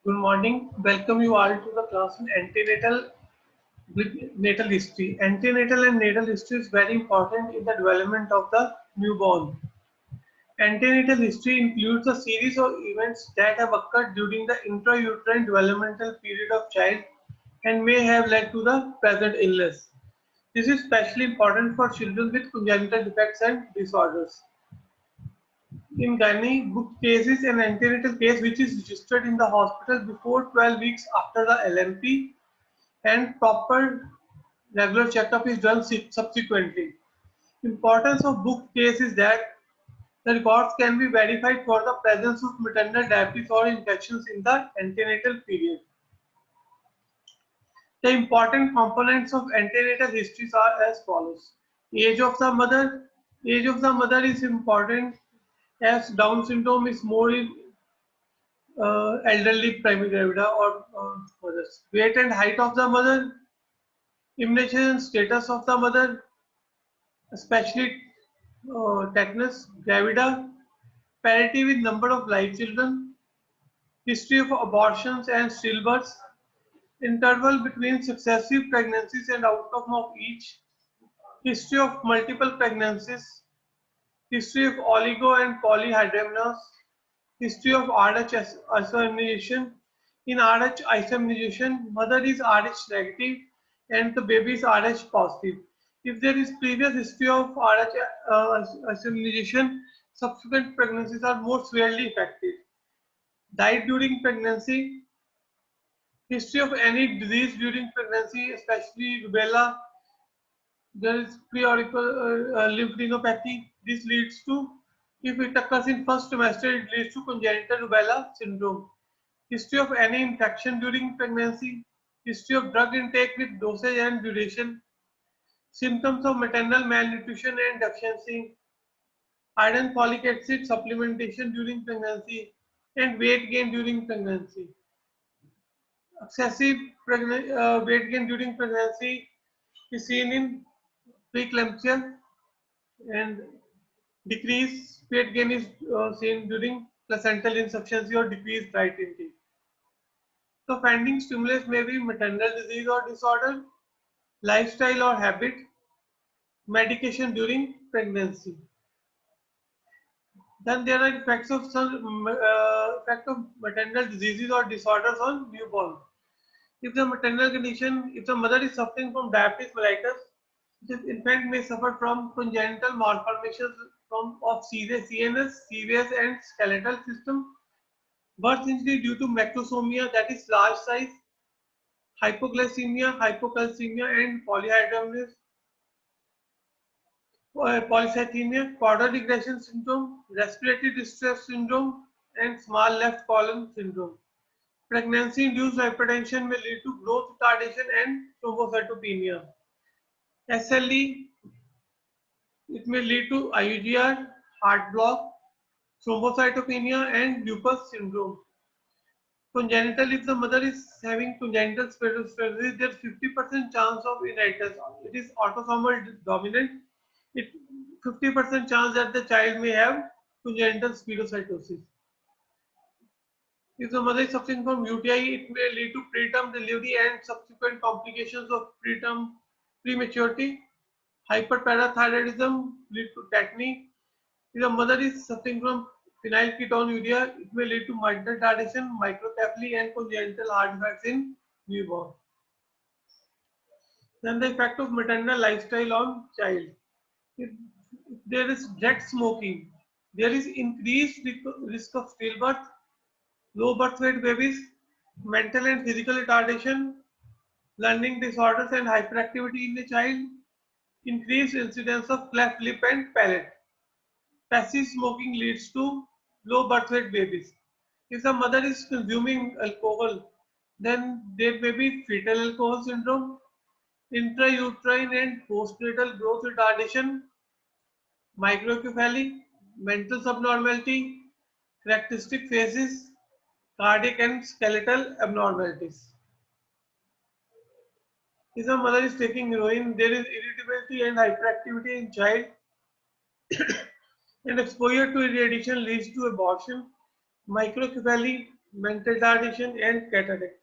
Good morning. Welcome you all to the class on antenatal with natal history. Antenatal and natal history is very important in the development of the newborn. Antenatal history includes a series of events that have occurred during the intrauterine developmental period of child and may have led to the present illness. This is especially important for children with congenital defects and disorders. In gynae book cases, an antenatal case which is registered in the hospital before 12 weeks after the LMP and proper regular checkup is done subsequently. Importance of book case is that the records can be verified for the presence of maternal diabetes or infections in the antenatal period. The important components of antenatal histories are as follows. Age of the mother. Age of the mother is important as Down syndrome is more in elderly primary gravida or mothers. Weight and height of the mother. Immunization status of the mother, especially tetanus, gravida, parity with number of live children, history of abortions and stillbirths, interval between successive pregnancies and outcome of each, history of multiple pregnancies, history of oligo and polyhydramnios, history of RH isoimmunization. In RH isoimmunization, mother is RH negative and the baby is RH positive. If there is previous history of RH isoimmunization, subsequent pregnancies are more severely affected. Died during pregnancy, history of any disease during pregnancy, especially rubella, there is preauricular lymphadenopathy. This leads to, if it occurs in first trimester, it leads to congenital rubella syndrome. History of any infection during pregnancy, history of drug intake with dosage and duration, symptoms of maternal malnutrition and deficiency, iron folic acid supplementation during pregnancy, and weight gain during pregnancy. Excessive weight gain during pregnancy is seen in preeclampsia and decreased weight gain is seen during placental insufficiency or decreased diet intake. So finding stimulus may be maternal disease or disorder, lifestyle or habit, medication during pregnancy. Then there are effects of some effect of maternal diseases or disorders on newborn. If the maternal condition, if the mother is suffering from diabetes mellitus, this infant may suffer from congenital malformations of CNS, CVS and skeletal system, birth injury due to macrosomia, that is large size, hypoglycemia, hypocalcemia and polyhydramnios, polycythemia, caudal regression syndrome, respiratory distress syndrome, and small left colon syndrome. Pregnancy-induced hypertension may lead to growth retardation and thrombocytopenia. SLE, it may lead to IUGR, heart block, thrombocytopenia, and lupus syndrome. Congenital, if the mother is having congenital spherocytosis, there's 50% chance of inheritances. It is autosomal dominant. It 50% chance that the child may have congenital spherocytosis. If the mother is suffering from UTI, it may lead to preterm delivery and subsequent complications of preterm prematurity. Hyperparathyroidism lead to tetany. If the mother is suffering from phenylketonuria, it may lead to mitral retardation, microcephaly, and congenital heart defects in newborn. Then the effect of maternal lifestyle on child. If there is direct smoking, there is increased risk of stillbirth, low birth weight babies, mental and physical retardation, learning disorders and hyperactivity in the child, increased incidence of cleft lip and palate. Passive smoking leads to low birth weight babies. If the mother is consuming alcohol, then there may be fetal alcohol syndrome, intrauterine and postnatal growth retardation, microcephaly, mental subnormality, characteristic phases, cardiac and skeletal abnormalities. If the mother is taking heroin, there is irritability and hyperactivity in child, and exposure to irradiation leads to abortion, microcephaly, mental retardation, and cataract.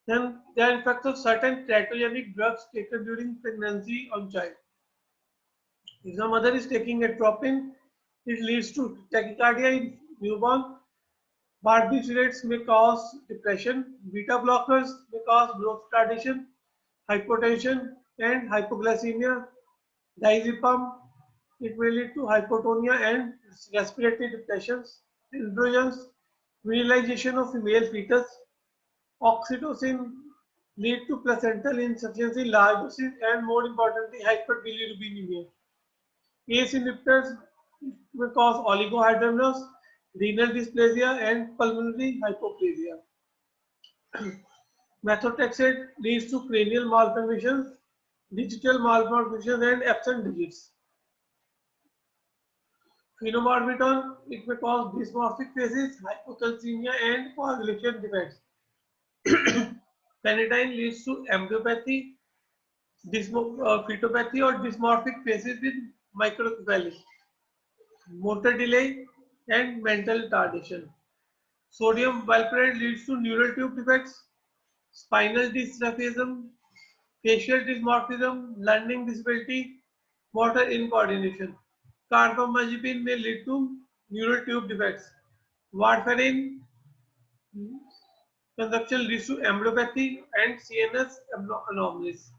Then there are effects of certain teratogenic drugs taken during pregnancy on child. If the mother is taking atropine, it leads to tachycardia in newborn. Barbiturates may cause depression. Beta blockers may cause growth retardation, hypotension, and hypoglycemia. Diazepam, it may lead to hypotonia and respiratory depressions. Androgens, virilization of female fetus. Oxytocin lead to placental insufficiency, large doses, and more importantly, hyperbilirubinemia. ACE inhibitors may cause oligohydramnios, renal dysplasia, and pulmonary hypoplasia. Methotrexate leads to cranial malformations, digital malformations, and absent digits. Phenobarbital, it may cause dysmorphic faces, hypocalcemia, and coagulation defects. Phenytoin leads to embryopathy, phytopathy, or dysmorphic faces with microcephaly, motor delay, and mental retardation. Sodium valproate leads to neural tube defects, spinal dysraphism, facial dysmorphism, learning disability, motor incoordination. Carbamazepine may lead to neural tube defects. Warfarin consumption leads to embryopathy and CNS anomalies.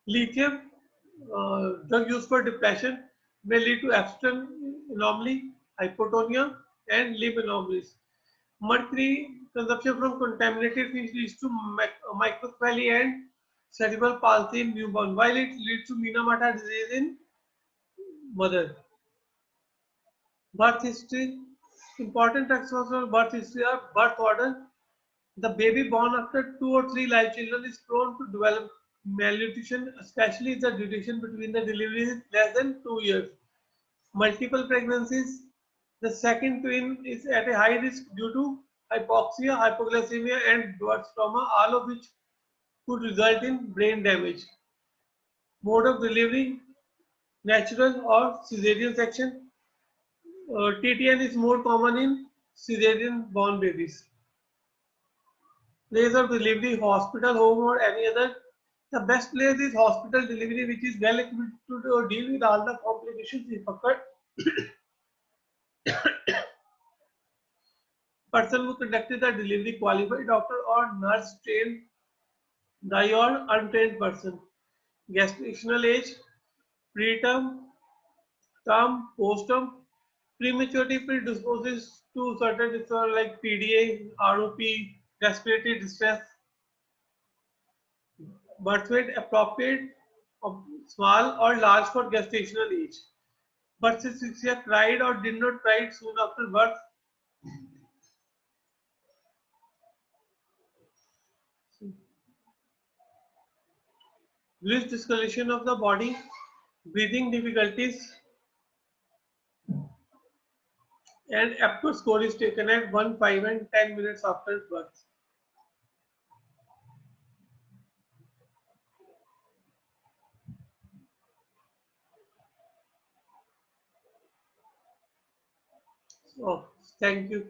Lithium, drug used for depression, may lead to abstinence anomaly, hypotonia, and limb anomalies. Mercury consumption from contaminated fish leads to microcephaly and cerebral palsy in newborn, while it leads to Minamata disease in mother. Birth history. Important factors for birth history are birth order. The baby born after 2 or 3 live children is prone to develop malnutrition, especially if the duration between the deliveries is less than 2 years. Multiple pregnancies. The second twin is at a high risk due to hypoxia, hypoglycemia, and birth trauma, all of which could result in brain damage. Mode of delivery, natural or cesarean section. TTN is more common in cesarean born babies. Place of delivery, hospital, home, or any other. The best place is hospital delivery, which is well equipped to deal with all the complications if occur. Person who conducted the delivery, qualified doctor or nurse, trained guy or untrained person. Gestational age, preterm, term, postterm. Prematurity predisposes to certain disorders like PDA, ROP, respiratory distress. Birth weight appropriate, small or large for gestational age. Birth asphyxia, cried or did not cry soon after birth. Loose discoloration of the body, breathing difficulties, and Epworth score is taken at 1, 5, and 10 minutes after birth. So, thank you.